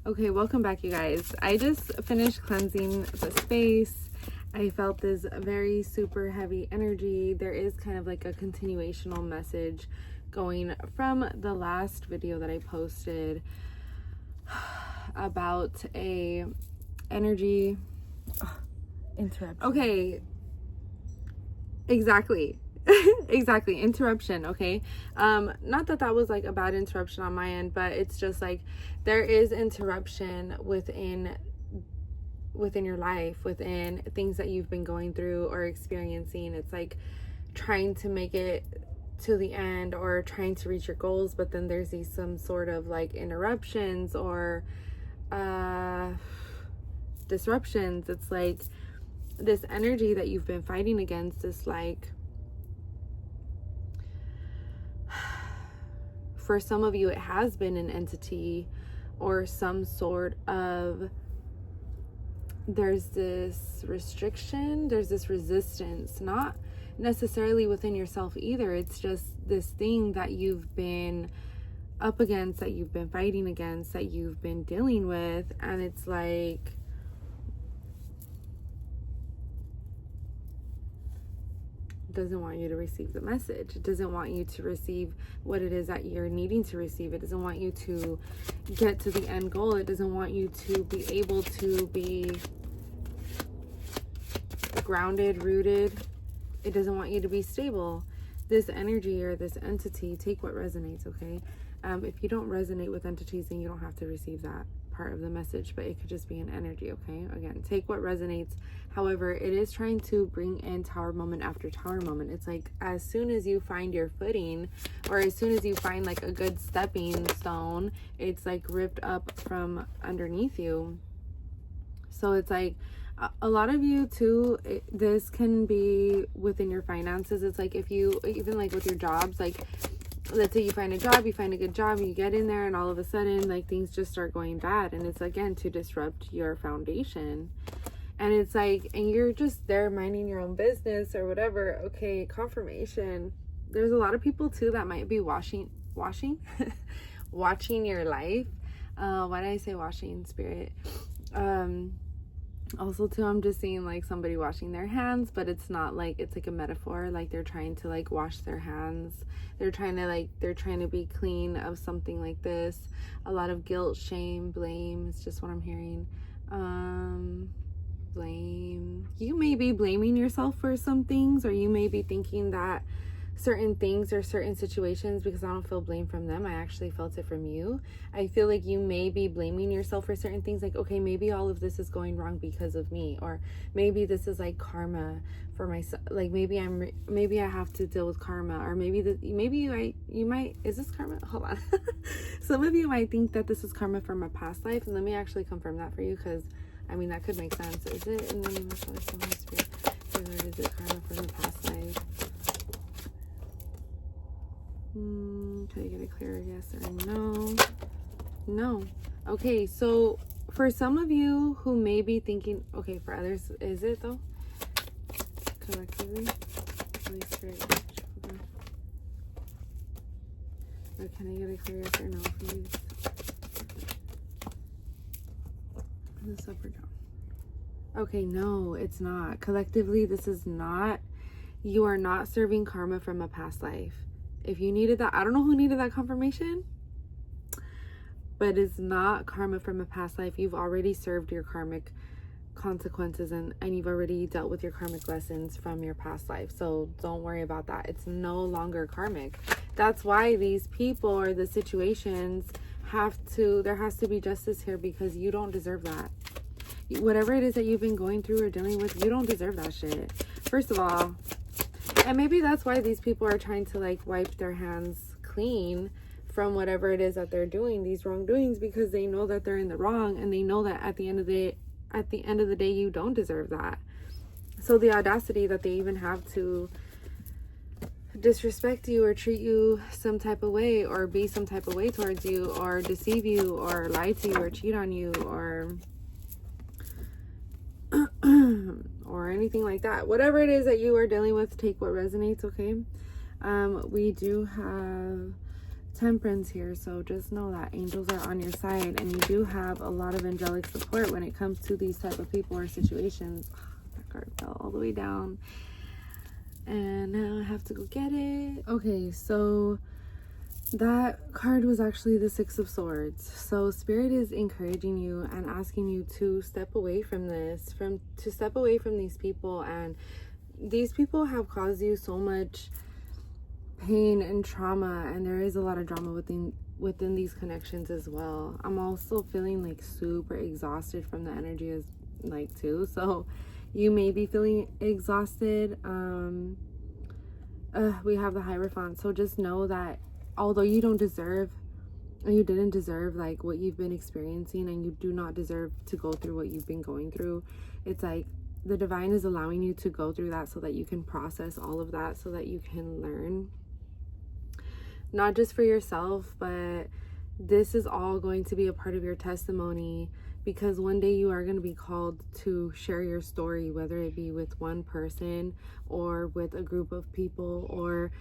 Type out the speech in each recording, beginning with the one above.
Okay, welcome back, you guys. I just finished cleansing the space. I felt this very super heavy energy. There is kind of like a continuational message going from the last video that I posted about a energy interruption. Okay, exactly. Exactly, interruption. Okay, not that was like a bad interruption on my end, but it's just like there is interruption within your life, within things that you've been going through or experiencing. It's like trying to make it to the end or trying to reach your goals, but then there's some sort of like interruptions or disruptions. It's like this energy that you've been fighting against is like, for some of you, it has been an entity or some sort of, there's this restriction, there's this resistance, not necessarily within yourself either. It's just this thing that you've been up against, that you've been fighting against, that you've been dealing with. And it's like, doesn't want you to receive the message. It doesn't want you to receive what it is that you're needing to receive. It doesn't want you to get to the end goal. It doesn't want you to be able to be grounded, rooted. It doesn't want you to be stable. This energy or this entity, take what resonates, okay? If you don't resonate with entities, then you don't have to receive that part of the message, but it could just be an energy, okay? Again, take what resonates. However, it is trying to bring in tower moment after tower moment. It's like as soon as you find your footing, or as soon as you find like a good stepping stone, it's like ripped up from underneath you. So it's like a lot of you too, this can be within your finances. It's like if you, even like with your jobs, like let's say you find a job, you find a good job, you get in there and all of a sudden like things just start going bad, and it's again to disrupt your foundation. And it's like, and you're just there minding your own business or whatever. Okay, confirmation. There's a lot of people too that might be watching your life. Why did I say washing, spirit? Also too, I'm just seeing like somebody washing their hands, but it's not like, it's like a metaphor, like they're trying to like wash their hands. They're trying to be clean of something like this. A lot of guilt, shame, blame. It's just what I'm hearing. Blame. You may be blaming yourself for some things, or you may be thinking that certain things or certain situations, because I don't feel blame from them, I actually felt it from you. I feel like you may be blaming yourself for certain things, like, okay, maybe all of this is going wrong because of me, or maybe this is like karma for myself, like maybe I have to deal with karma, or maybe you might, is this karma? Hold on. Some of you might think that this is karma from a past life, and let me actually confirm that for you, because I mean that could make sense. Is it in the name of the Holy Spirit? Or is it karma from a past life? Can I get a clear yes or no? No. Okay, so for some of you who may be thinking, okay, for others, is it though? Collectively? Holy Spirit. Or can I get a clear yes or no, please? Is this up or down? Okay, no, it's not. Collectively, this is not, you are not serving karma from a past life. If you needed that, I don't know who needed that confirmation, but it's not karma from a past life. You've already served your karmic consequences, and you've already dealt with your karmic lessons from your past life. So don't worry about that. It's no longer karmic. That's why these people or the situations there has to be justice here, because you don't deserve that. Whatever it is that you've been going through or dealing with, you don't deserve that shit. First of all, and maybe that's why these people are trying to like wipe their hands clean from whatever it is that they're doing, these wrongdoings, because they know that they're in the wrong, and they know that at the end of the day, you don't deserve that. So the audacity that they even have to disrespect you or treat you some type of way, or be some type of way towards you, or deceive you, or lie to you, or cheat on you, or anything like that. Whatever it is that you are dealing with, take what resonates, okay? We do have Temperance here, so just know that angels are on your side, and you do have a lot of angelic support when it comes to these type of people or situations. That card fell all the way down, and now I have to go get it. Okay, so that card was actually the Six of Swords. So Spirit is encouraging you and asking you to step away from this, to step away from these people. And these people have caused you so much pain and trauma, and there is a lot of drama within these connections as well. I'm also feeling like super exhausted from the energy as like too. So you may be feeling exhausted. We have the Hierophant. So just know that although you didn't deserve like what you've been experiencing, and you do not deserve to go through what you've been going through, it's like the divine is allowing you to go through that so that you can process all of that, so that you can learn, not just for yourself, but this is all going to be a part of your testimony, because one day you are going to be called to share your story, whether it be with one person or with a group of people, or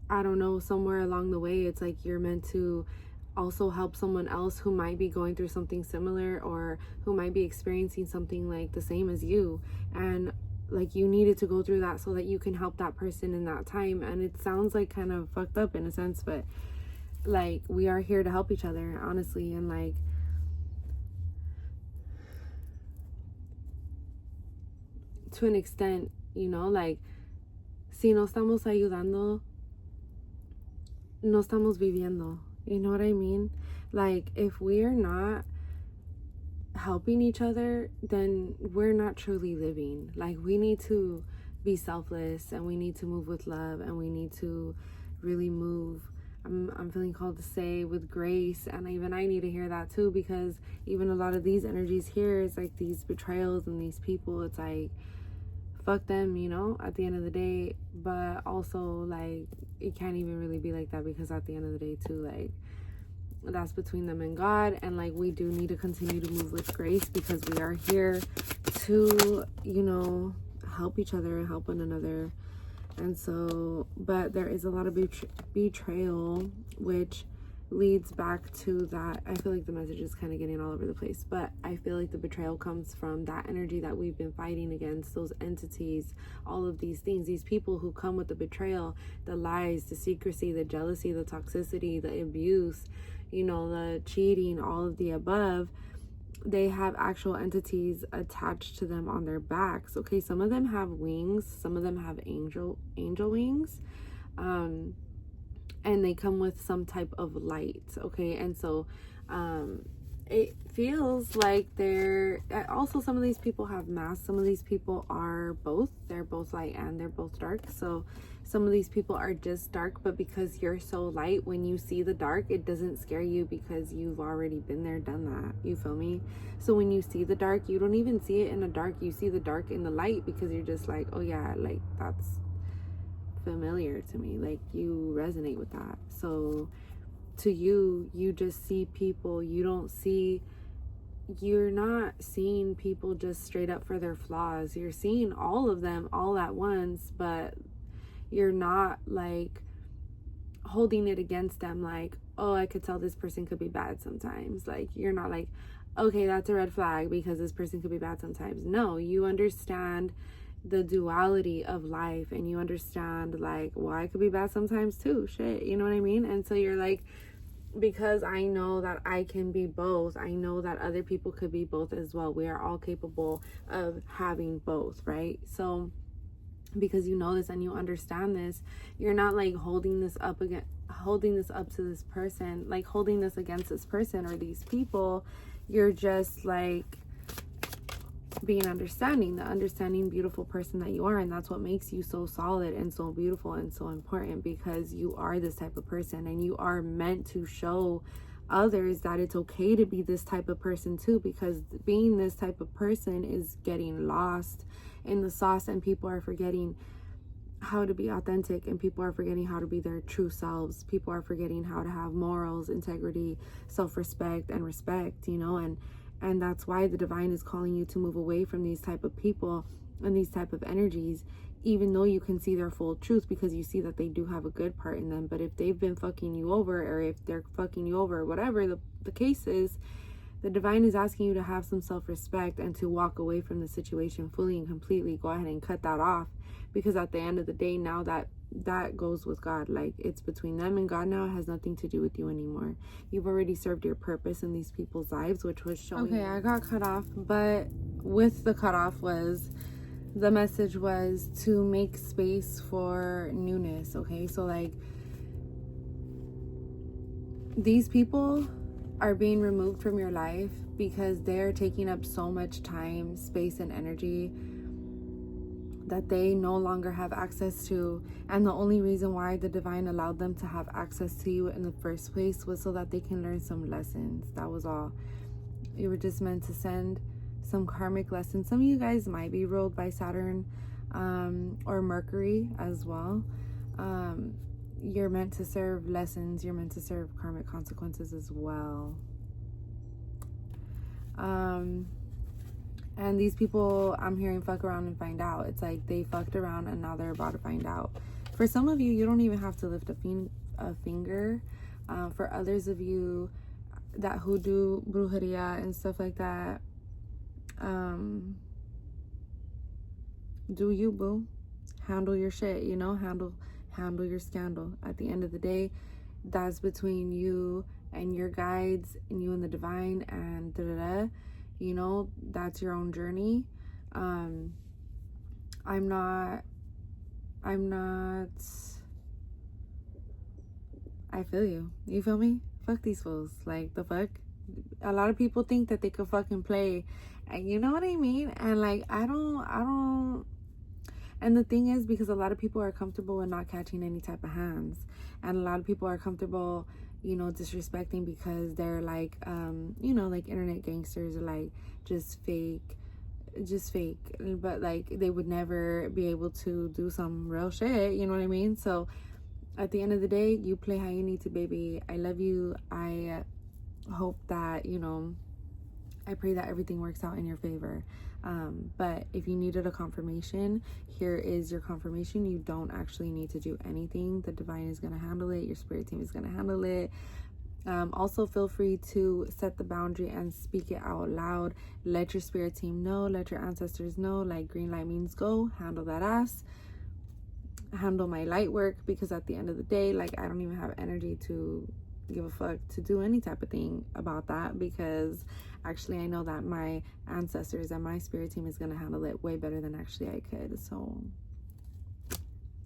I don't know, somewhere along the way. It's like you're meant to also help someone else who might be going through something similar, or who might be experiencing something like the same as you, and like you needed to go through that so that you can help that person in that time. And it sounds like kind of fucked up in a sense, but like we are here to help each other, honestly. And like to an extent, you know, like si no estamos ayudando, no estamos viviendo. You know what I mean? Like if we're not helping each other, then we're not truly living. Like we need to be selfless, and we need to move with love, and we need to really move, I'm feeling called to say, with grace. And even I need to hear that too, because even a lot of these energies here is like these betrayals and these people, it's like fuck them, you know, at the end of the day. But also like it can't even really be like that, because at the end of the day too, like that's between them and God. And like we do need to continue to move with grace, because we are here to, you know, help each other, help one another. And so, but there is a lot of betrayal, which leads back to that. I feel like the message is kind of getting all over the place, but I feel like the betrayal comes from that energy that we've been fighting against, those entities, all of these things, these people who come with the betrayal, the lies, the secrecy, the jealousy, the toxicity, the abuse, you know, the cheating, all of the above. They have actual entities attached to them on their backs. Okay, some of them have wings, some of them have angel wings, and they come with some type of light. Okay, and so it feels like they're also, some of these people have masks, some of these people are both, they're both light and they're both dark. So some of these people are just dark, but because you're so light, when you see the dark, it doesn't scare you, because you've already been there, done that. You feel me? So when you see the dark, you don't even see it in the dark, you see the dark in the light, because you're just like, oh yeah, like that's familiar to me, like you resonate with that. So to you, you just see people, you're not seeing people just straight up for their flaws. You're seeing all of them all at once, but you're not like holding it against them, like, oh, I could tell this person could be bad sometimes. Like you're not like, okay, that's a red flag because this person could be bad sometimes. No, you understand the duality of life, and you understand like, well, I could be bad sometimes too, shit, you know what I mean? And so you're like, because I know that I can be both, I know that other people could be both as well. We are all capable of having both, right? So because you know this and you understand this, you're not like holding this up to this person, like holding this against this person or these people. You're just like being understanding, the understanding, beautiful person that you are. And that's what makes you so solid and so beautiful and so important, because you are this type of person, and you are meant to show others that it's okay to be this type of person too, because being this type of person is getting lost in the sauce, and people are forgetting how to be authentic, and people are forgetting how to be their true selves. People are forgetting how to have morals, integrity, self-respect, and respect, you know. And that's why the divine is calling you to move away from these type of people and these type of energies, even though you can see their full truth, because you see that they do have a good part in them. But if they've been fucking you over, or if they're fucking you over, whatever the case is, the divine is asking you to have some self-respect and to walk away from the situation fully and completely. Go ahead and cut that off, because at the end of the day, now that goes with God. Like, it's between them and God now. It has nothing to do with you anymore. You've already served your purpose in these people's lives, which was showing. Okay, I got cut off, but with the cutoff was, the message was to make space for newness. Okay, so like, these people are being removed from your life because they're taking up so much time, space, and energy that they no longer have access to. And the only reason why the divine allowed them to have access to you in the first place was so that they can learn some lessons. That was all. You were just meant to send some karmic lessons. Some of you guys might be ruled by Saturn or Mercury as well. You're meant to serve lessons. You're meant to serve karmic consequences as well. And these people, I'm hearing, fuck around and find out. It's like they fucked around and now they're about to find out. For some of you, you don't even have to lift a finger. For others of you that who do brujeria and stuff like that, do you, boo. Handle your shit, you know, handle your scandal. At the end of the day, that's between you and your guides, and you and the divine, and you know, that's your own journey. I'm not I feel you. You feel me? Fuck these fools. Like, the fuck? A lot of people think that they could fucking play, and you know what I mean? And like, I don't. And the thing is, because a lot of people are comfortable with not catching any type of hands, and a lot of people are comfortable, you know, disrespecting because they're like, you know, like internet gangsters, or like just fake, but like they would never be able to do some real shit, you know what I mean? So at the end of the day, you play how you need to, baby. I love you. I hope that, you know, I pray that everything works out in your favor. But if you needed a confirmation, here is your confirmation. You don't actually need to do anything. The divine is going to handle it. Your spirit team is going to handle it. Also, feel free to set the boundary and speak it out loud. Let your spirit team know. Let your ancestors know. Like, green light means go. Handle that ass. Handle my light work, because at the end of the day, like, I don't even have energy to give a fuck to do any type of thing about that, because actually I know that my ancestors and my spirit team is going to handle it way better than actually I could. So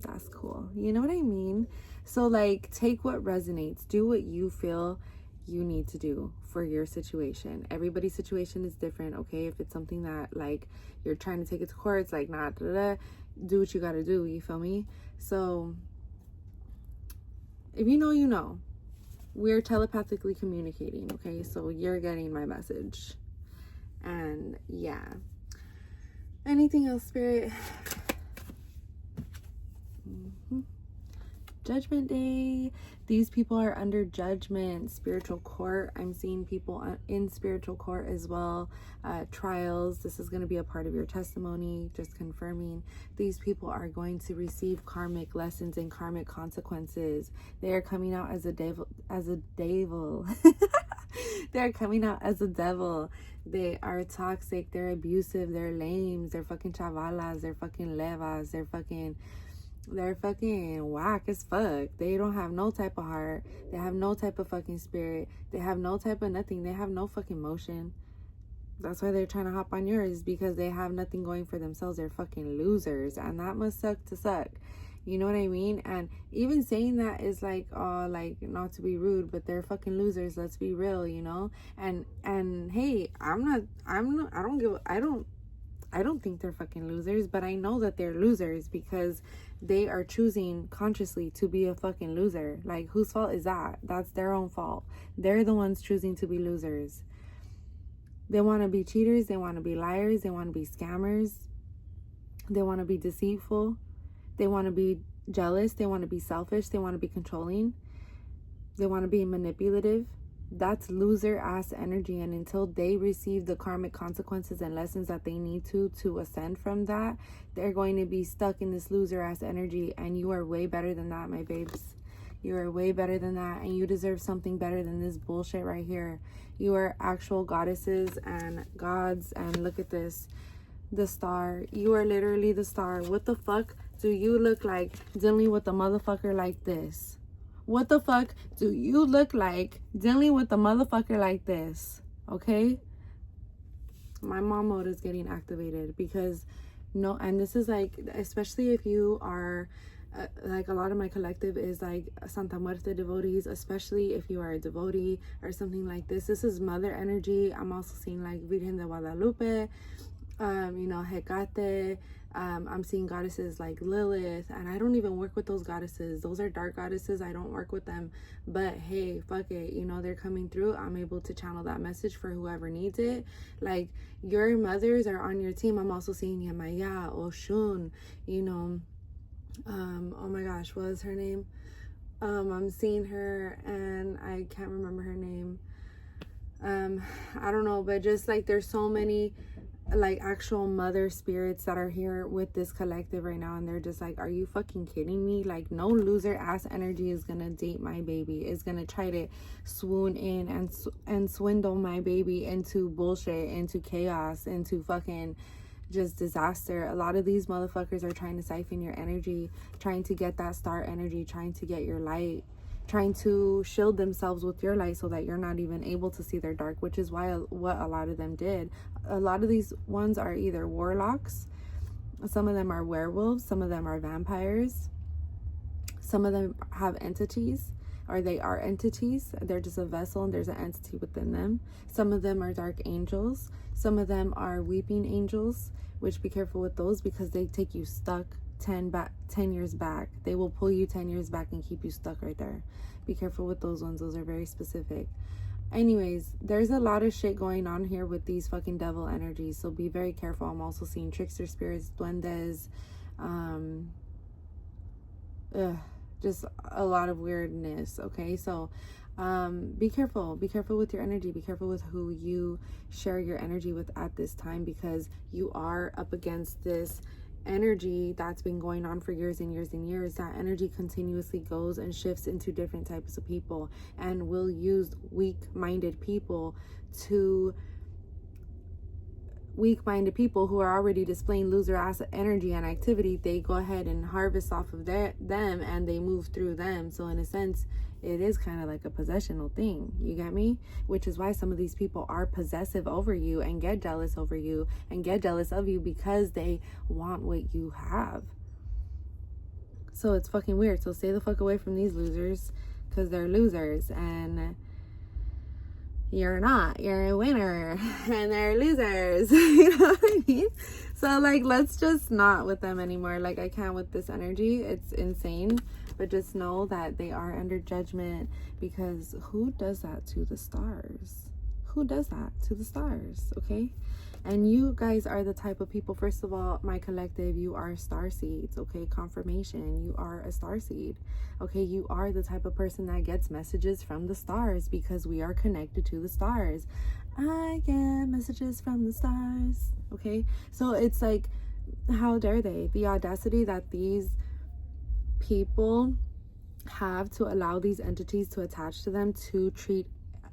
that's cool, you know what I mean? So like, take what resonates, do what you feel you need to do for your situation. Everybody's situation is different, okay? If it's something that like you're trying to take it to court, it's like, nah, do what you got to do, you feel me? So if you know, you know. We're telepathically communicating, okay? So you're getting my message. And yeah. Anything else, Spirit? Judgment Day. These people are under judgment. Spiritual court. I'm seeing people in spiritual court as well. Trials. This is going to be a part of your testimony. Just confirming. These people are going to receive karmic lessons and karmic consequences. They are coming out as a devil. They're coming out as a devil. They are toxic. They're abusive. They're lames. They're fucking chavalas. They're fucking levas. They're fucking whack as fuck. They don't have no type of heart. They have no type of fucking spirit. They have no type of nothing. They have no fucking motion. That's why they're trying to hop on yours, because they have nothing going for themselves. They're fucking losers, and that must suck to suck. You know what I mean? And even saying that is like, oh, like, not to be rude, but they're fucking losers. Let's be real, you know? And hey, I don't think they're fucking losers, but I know that they're losers because they are choosing consciously to be a fucking loser. Like, whose fault is that? That's their own fault. They're the ones choosing to be losers. They want to be cheaters. They want to be liars. They want to be scammers. They want to be deceitful. They want to be jealous. They want to be selfish. They want to be controlling. They want to be manipulative. That's loser ass energy, and until they receive the karmic consequences and lessons that they need to ascend from that, they're going to be stuck in this loser ass energy. And you are way better than that, my babes. You are way better than that, and you deserve something better than this bullshit right here. You are actual goddesses and gods, and look at this, the star. You are literally the star. What the fuck do you look like dealing with a motherfucker like this? What the fuck do you look like dealing with a motherfucker like this? Okay? My mom mode is getting activated because no, and this is like, especially if you are like, a lot of my collective is like Santa Muerte devotees, especially if you are a devotee or something like this. This is mother energy. I'm also seeing like Virgen de Guadalupe, you know, Hecate. I'm seeing goddesses like Lilith, and I don't even work with those goddesses. Those are dark goddesses. I don't work with them. But hey, fuck it. You know, they're coming through. I'm able to channel that message for whoever needs it. Like, your mothers are on your team. I'm also seeing Yamaya, Oshun, you know. Oh my gosh, what is her name? I'm seeing her and I can't remember her name. I don't know, but just like, there's so many like actual mother spirits that are here with this collective right now, and they're just like, are you fucking kidding me? Like, no loser ass energy is gonna date my baby, is gonna try to swoon in and swindle my baby into bullshit, into chaos, into fucking just disaster. A lot of these motherfuckers are trying to siphon your energy, trying to get that star energy, trying to get your light, trying to shield themselves with your light so that you're not even able to see their dark, which is why what a lot of them did. A lot of these ones are either warlocks, some of them are werewolves, some of them are vampires, some of them have entities, or they are entities. They're just a vessel and there's an entity within them. Some of them are dark angels, some of them are weeping angels, which be careful with those because they take you stuck 10 years back. They will pull you 10 years back and keep you stuck right there. Be careful with those ones. Those are very specific. Anyways, there's a lot of shit going on here with these fucking devil energies, so be very careful. I'm also seeing trickster spirits, duendes, just a lot of weirdness. Okay, so be careful with your energy. Be careful with who you share your energy with at this time, because you are up against this energy that's been going on for years and years and years. That energy continuously goes and shifts into different types of people, and will use weak-minded people who are already displaying loser ass energy and activity. They go ahead and harvest off of them, and they move through them. So in a sense, it is kind of like a possessional thing. You get me? Which is why some of these people are possessive over you and get jealous over you and get jealous of you, because they want what you have. So it's fucking weird. So stay the fuck away from these losers, because they're losers, and you're not. You're a winner, and they're losers. You know what I mean? So like, let's just not with them anymore. Like, I can't with this energy. It's insane. But just know that they are under judgment, because who does that to the stars? Who does that to the stars? Okay? And you guys are the type of people, first of all, my collective, you are star seeds. Okay? Confirmation. You are a star seed. Okay? You are the type of person that gets messages from the stars, because we are connected to the stars. I get messages from the stars. Okay? So it's like, how dare they? The audacity that these people have to allow these entities to attach to them to treat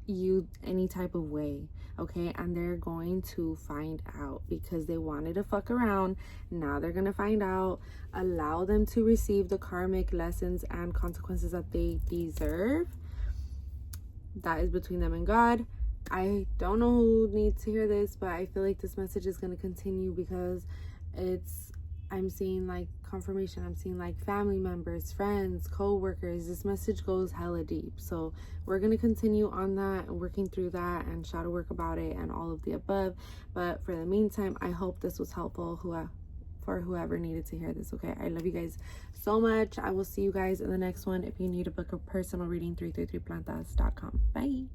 you any type of way. Okay? And they're going to find out, because they wanted to fuck around. Now they're gonna find out. Allow them to receive the karmic lessons and consequences that they deserve. That is between them and God. I don't know who needs to hear this, but I feel like this message is going to continue, because I'm seeing like confirmation. I'm seeing like family members, friends, co-workers. This message goes hella deep. So we're going to continue on that and working through that and shadow work about it and all of the above. But for the meantime, I hope this was helpful for whoever needed to hear this. Okay? I love you guys so much. I will see you guys in the next one. If you need to book a personal reading, 333plantas.com. Bye.